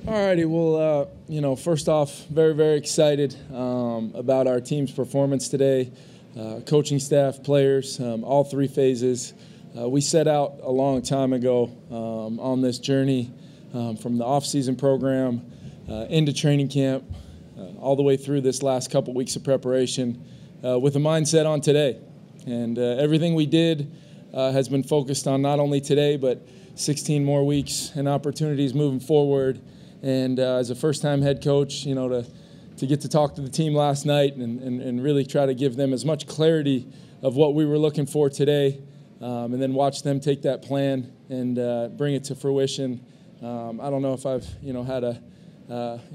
All righty. Well, first off, very, very excited about our team's performance today. Coaching staff, players, all three phases. We set out a long time ago on this journey from the off-season program into training camp, all the way through this last couple weeks of preparation with a mindset on today. And everything we did has been focused on not only today, but 16 more weeks and opportunities moving forward. And as a first-time head coach, to get to talk to the team last night and really try to give them as much clarity of what we were looking for today, and then watch them take that plan and bring it to fruition. I don't know if I've had a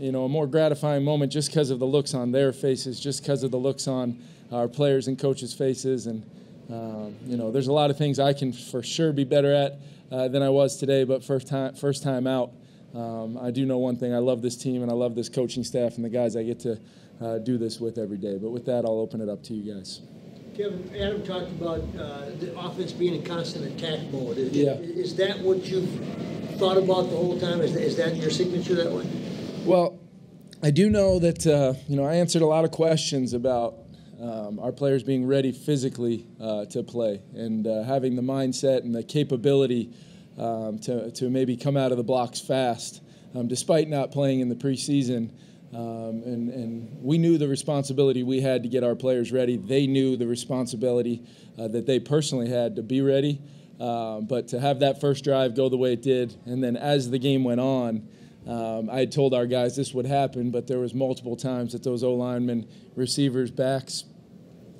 more gratifying moment just because of the looks on their faces, just because of the looks on our players and coaches' faces. And there's a lot of things I can for sure be better at than I was today, but first time out. I do know one thing. I love this team, and I love this coaching staff and the guys I get to do this with every day. But with that, I'll open it up to you guys. Kevin, Adam talked about the offense being in constant attack mode. Yeah. Is that what you've thought about the whole time? Is that your signature that way? Well, I do know that, I answered a lot of questions about our players being ready physically to play and having the mindset and the capability to maybe come out of the blocks fast, despite not playing in the preseason. And we knew the responsibility we had to get our players ready. They knew the responsibility that they personally had to be ready. But to have that first drive go the way it did, and then as the game went on, I had told our guys this would happen, but there was multiple times that those O-linemen, receivers, backs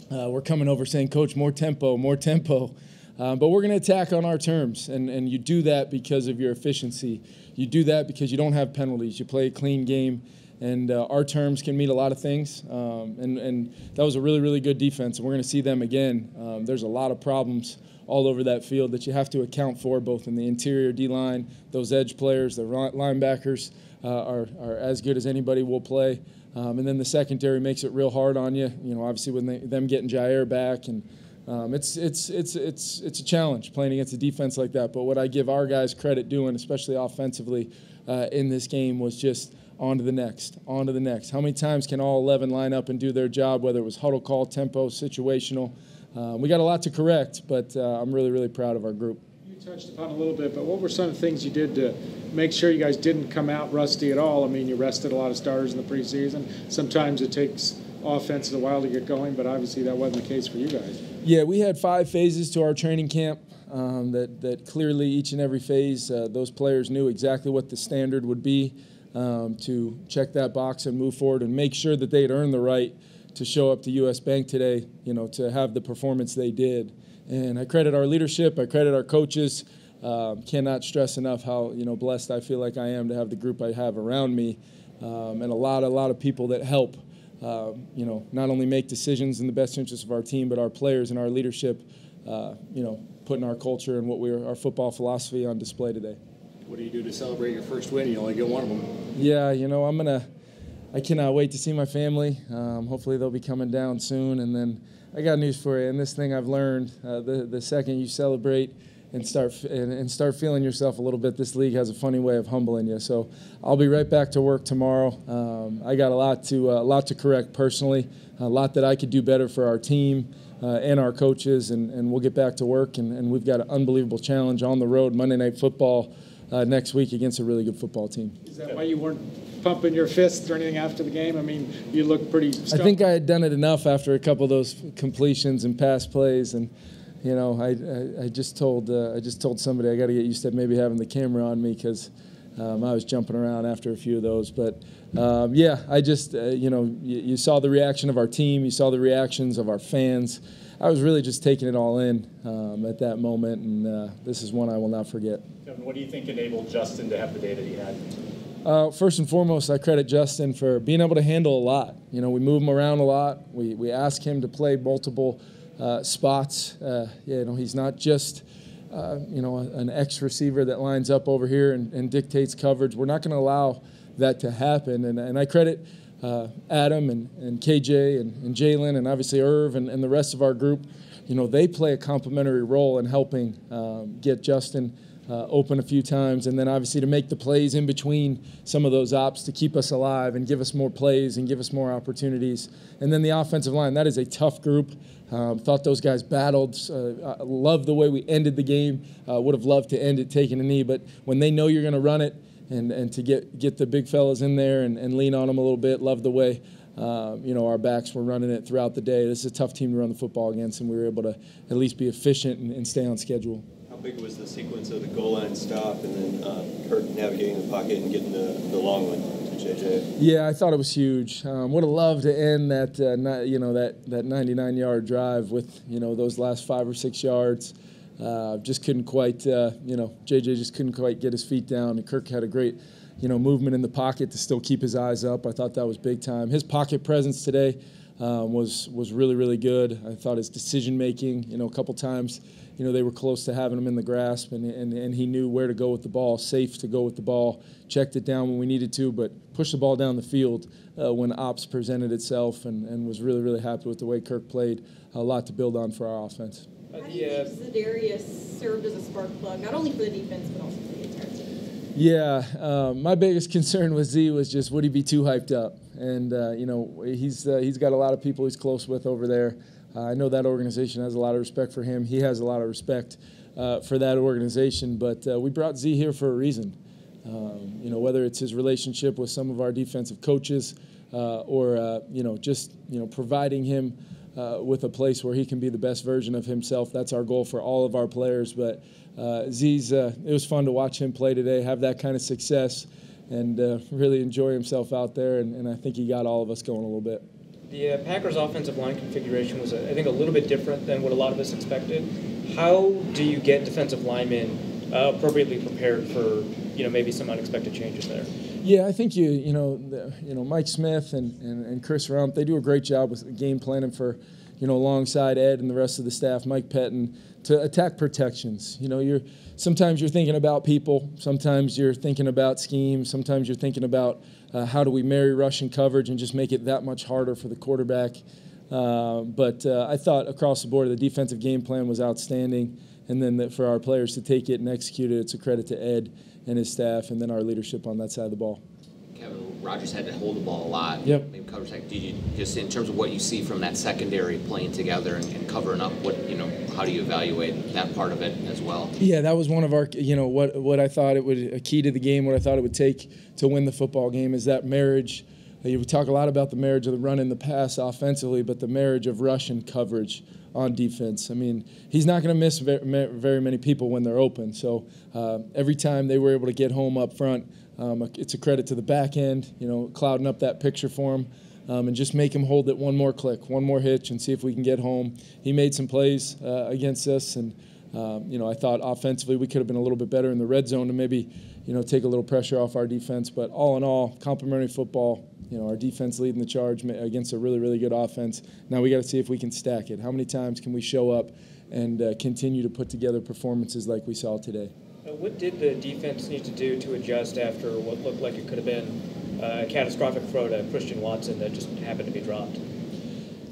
were coming over saying, "Coach, more tempo, more tempo." But we're going to attack on our terms, and you do that because of your efficiency. You do that because you don't have penalties. You play a clean game, and our terms can mean a lot of things. And that was a really, really good defense, and we're going to see them again. There's a lot of problems all over that field that you have to account for, both in the interior D-line, those edge players, the linebackers are as good as anybody will play. And then the secondary makes it real hard on you. Obviously with them getting Jair back, and it's a challenge playing against a defense like that. But what I give our guys credit doing, especially offensively in this game, was just on to the next, on to the next. How many times can all 11 line up and do their job, whether it was huddle call, tempo, situational? We got a lot to correct, but I'm really, really proud of our group. You touched upon a little bit, but what were some of the things you did to make sure you guys didn't come out rusty at all? I mean, you rested a lot of starters in the preseason. Sometimes it takes offenses a while to get going, but obviously that wasn't the case for you guys. Yeah, we had 5 phases to our training camp that clearly each and every phase, those players knew exactly what the standard would be to check that box and move forward and make sure that they had earned the right to show up to U.S. Bank today, to have the performance they did. And I credit our leadership. I credit our coaches. Cannot stress enough how, blessed I feel like I am to have the group I have around me, and a lot of people that help, not only make decisions in the best interest of our team, but our players and our leadership, putting our culture and our football philosophy on display today. What do you do to celebrate your first win? You only get one of them. Yeah, I cannot wait to see my family. Hopefully they'll be coming down soon. And then I got news for you. And this thing I've learned, the second you celebrate and start feeling yourself a little bit, this league has a funny way of humbling you. So I'll be right back to work tomorrow. I got a lot to correct personally, a lot that I could do better for our team and our coaches, and we'll get back to work. And we've got an unbelievable challenge on the road, Monday Night Football next week against a really good football team. Is that why you weren't pumping your fists or anything after the game? I mean, you looked pretty stumped. I think I had done it enough after a couple of those completions and pass plays, and I just told somebody I got to get used to maybe having the camera on me because I was jumping around after a few of those. But I just you saw the reaction of our team, you saw the reactions of our fans. I was really just taking it all in at that moment, and this is one I will not forget. Kevin, what do you think enabled Justin to have the day that he had? First and foremost, I credit Justin for being able to handle a lot. We move him around a lot. We ask him to play multiple spots. He's not just an X receiver that lines up over here and dictates coverage. We're not going to allow that to happen. And I credit Adam and KJ and Jalen and obviously Irv and the rest of our group. They play a complementary role in helping get Justin open a few times, and then obviously to make the plays in between some of those ops to keep us alive and give us more plays and give us more opportunities. And then the offensive line, that is a tough group. Thought those guys battled. Loved the way we ended the game. Would have loved to end it taking a knee, but when they know you're going to run it and to get the big fellas in there and lean on them a little bit, loved the way our backs were running it throughout the day. This is a tough team to run the football against, and we were able to at least be efficient and stay on schedule. How big was the sequence of the goal line stop and then Kirk navigating the pocket and getting the long one to JJ? Yeah, I thought it was huge. Would have loved to end that that 99-yard drive with those last 5 or 6 yards. Just couldn't quite JJ just couldn't quite get his feet down, and Kirk had a great movement in the pocket to still keep his eyes up. I thought that was big time. His pocket presence today was really, really good. I thought his decision making, a couple times, they were close to having him in the grasp, and he knew where to go with the ball, safe to go with the ball, checked it down when we needed to, but pushed the ball down the field when ops presented itself, and was really, really happy with the way Kirk played. A lot to build on for our offense. How do you think Za'Darius served as a spark plug, not only for the defense, but also for the entire team? Yeah, my biggest concern with Z was just would he be too hyped up? And, he's got a lot of people he's close with over there. I know that organization has a lot of respect for him. He has a lot of respect for that organization. But we brought Z here for a reason. Whether it's his relationship with some of our defensive coaches or providing him with a place where he can be the best version of himself. That's our goal for all of our players. But Z's, it was fun to watch him play today, have that kind of success, and really enjoy himself out there. And I think he got all of us going a little bit. The Packers' offensive line configuration was, I think, a little bit different than what a lot of us expected. How do you get defensive linemen appropriately prepared for, maybe some unexpected changes there? Yeah, I think Mike Smith and Chris Rump, they do a great job with game planning for, alongside Ed and the rest of the staff, Mike Pettin, to attack protections. Sometimes you're thinking about people, sometimes you're thinking about schemes, sometimes you're thinking about how do we marry rushing coverage and just make it that much harder for the quarterback. But I thought across the board the defensive game plan was outstanding, and then for our players to take it and execute it, it's a credit to Ed and his staff, and then our leadership on that side of the ball. Kevin, Rodgers had to hold the ball a lot. Yep. Maybe cover second. Did you just in terms of what you see from that secondary playing together and covering up? How do you evaluate that part of it as well? Yeah, that was one of our. What I thought it would a key to the game. What I thought it would take to win the football game is that marriage. We talk a lot about the marriage of the run and the pass offensively, but the marriage of rush and coverage on defense. I mean, he's not going to miss very many people when they're open. So every time they were able to get home up front, it's a credit to the back end, clouding up that picture for him, and just make him hold it one more click, one more hitch, and see if we can get home. He made some plays against us, and I thought offensively we could have been a little bit better in the red zone to maybe take a little pressure off our defense. But all in all, complimentary football. Our defense leading the charge against a really, really good offense. Now we got to see if we can stack it. How many times can we show up and continue to put together performances like we saw today? What did the defense need to do to adjust after what looked like it could have been a catastrophic throw to Christian Watson that just happened to be dropped?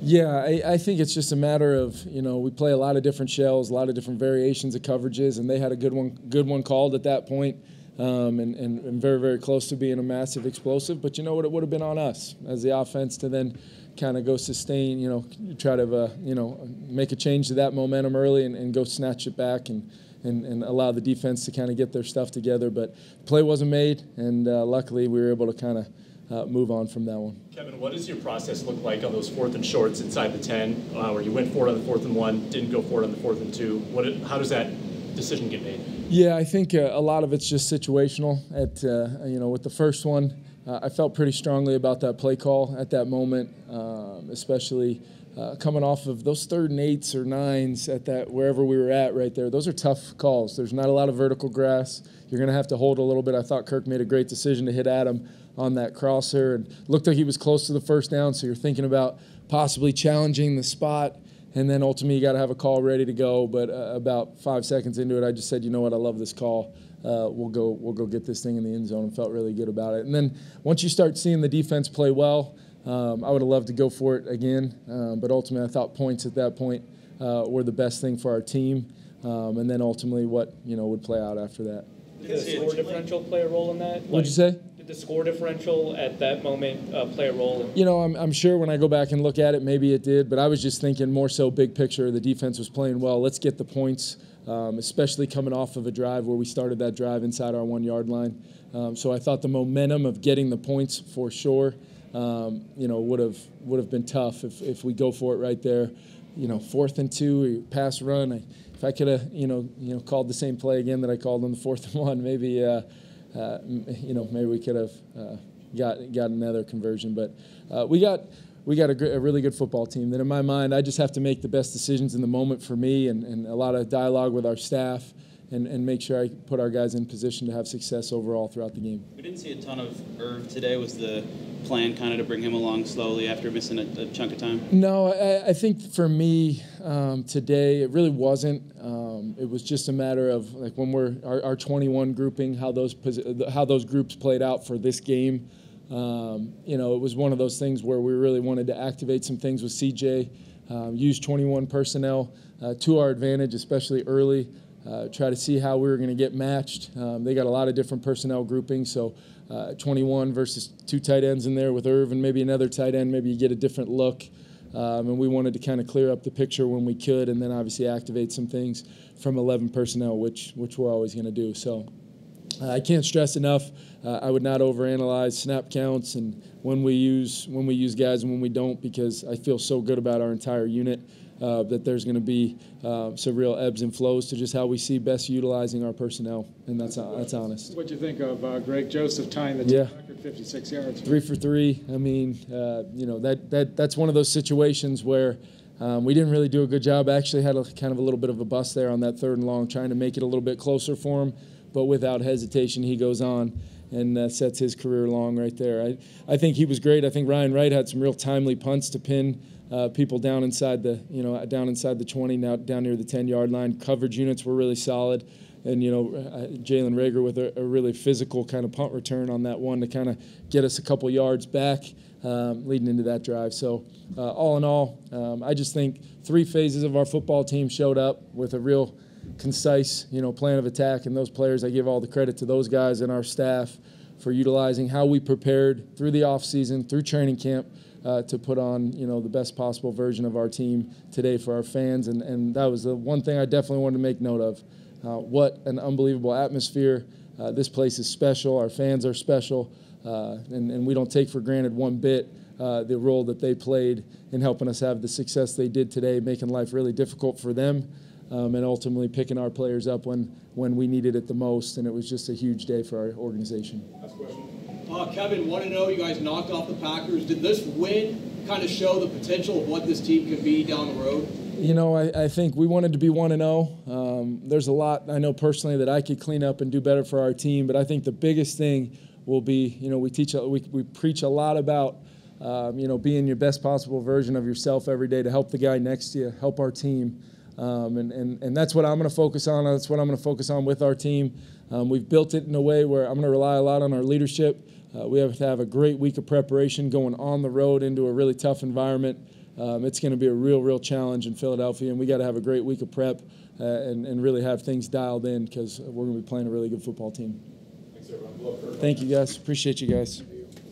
Yeah, I think it's just a matter of, we play a lot of different shells, a lot of different variations of coverages, and they had a good one called at that point. And very, very close to being a massive explosive. But it would have been on us as the offense to then kind of go sustain, try to, make a change to that momentum early and go snatch it back and allow the defense to kind of get their stuff together. But play wasn't made, and luckily we were able to kind of move on from that one. Kevin, what does your process look like on those 4th and shorts inside the 10, where you went for it on the 4th and 1, didn't go for it on the 4th and 2? How does that decision get made? Yeah, I think a lot of it's just situational. With the first one, I felt pretty strongly about that play call at that moment, especially coming off of those 3rd and 8s or 9s at that wherever we were at right there. Those are tough calls. There's not a lot of vertical grass. You're going to have to hold a little bit. I thought Kirk made a great decision to hit Adam on that crosser, and looked like he was close to the first down. So you're thinking about possibly challenging the spot. And then ultimately you got to have a call ready to go. But about 5 seconds into it, I just said, you know what, I love this call. We'll go get this thing in the end zone, and felt really good about it. And then once you start seeing the defense play well, I would have loved to go for it again. But ultimately I thought points at that point were the best thing for our team. and then ultimately what would play out after that. Did the score differential play a role in that? What'd you say? Did the score differential at that moment play a role? In I'm sure when I go back and look at it, maybe it did, but I was just thinking more so big picture. The defense was playing well. Let's get the points, especially coming off of a drive where we started that drive inside our 1 yard line. So I thought the momentum of getting the points for sure, would have been tough if we go for it right there. 4th and 2, pass run. If I could have, called the same play again that I called on the 4th and 1, maybe, maybe we could have got another conversion. But we got a really good football team that, in my mind, I just have to make the best decisions in the moment for me, and a lot of dialogue with our staff, and make sure I put our guys in position to have success overall throughout the game. We didn't see a ton of Irv today. Was the plan kind of to bring him along slowly after missing a chunk of time? No, I think for me today it really wasn't. It was just a matter of like when our 21 grouping, how those groups played out for this game. It was one of those things where we really wanted to activate some things with CJ, use 21 personnel to our advantage, especially early. Try to see how we were going to get matched. They got a lot of different personnel groupings, so 21 versus 2 tight ends in there with Irv and maybe another tight end, maybe you get a different look. And we wanted to kind of clear up the picture when we could, and then obviously activate some things from 11 personnel, which we're always going to do. So I can't stress enough, I would not overanalyze snap counts and when we use guys and when we don't, because I feel so good about our entire unit. That there's going to be some real ebbs and flows to just how we see best utilizing our personnel, and that's honest. What do you think of Greg Joseph tying the team record 56 yards? 3 for 3. I mean, that's one of those situations where we didn't really do a good job. Actually had kind of a little bit of a bust there on that 3rd and long, trying to make it a little bit closer for him, but without hesitation he goes on and sets his career long right there. I think he was great. I think Ryan Wright had some real timely punts to pin people down inside the 20, now down near the 10-yard line. Coverage units were really solid, and Jalen Rager with a really physical kind of punt return on that one to kind of get us a couple yards back leading into that drive. So all in all, I just think 3 phases of our football team showed up with a real concise plan of attack, and those players, I give all the credit to those guys and our staff for utilizing how we prepared through the offseason, through training camp, to put on the best possible version of our team today for our fans, and that was the one thing I definitely wanted to make note of. What an unbelievable atmosphere. This place is special. Our fans are special, and we don't take for granted one bit the role that they played in helping us have the success they did today, making life really difficult for them, and ultimately picking our players up when we needed it the most, and it was just a huge day for our organization. Last question. Kevin, 1-0, you guys knocked off the Packers. Did this win kind of show the potential of what this team could be down the road? I think we wanted to be 1-0. There's a lot I know personally that I could clean up and do better for our team, but I think the biggest thing will be, we preach a lot about, being your best possible version of yourself every day to help the guy next to you, help our team. And that's what I'm going to focus on. That's what I'm going to focus on with our team. We've built it in a way where I'm going to rely a lot on our leadership. We have to have a great week of preparation going on the road into a really tough environment. It's going to be a real challenge in Philadelphia, and we got to have a great week of prep and really have things dialed in because we're going to be playing a really good football team. Thanks, everyone. Thank you, guys. Appreciate you guys.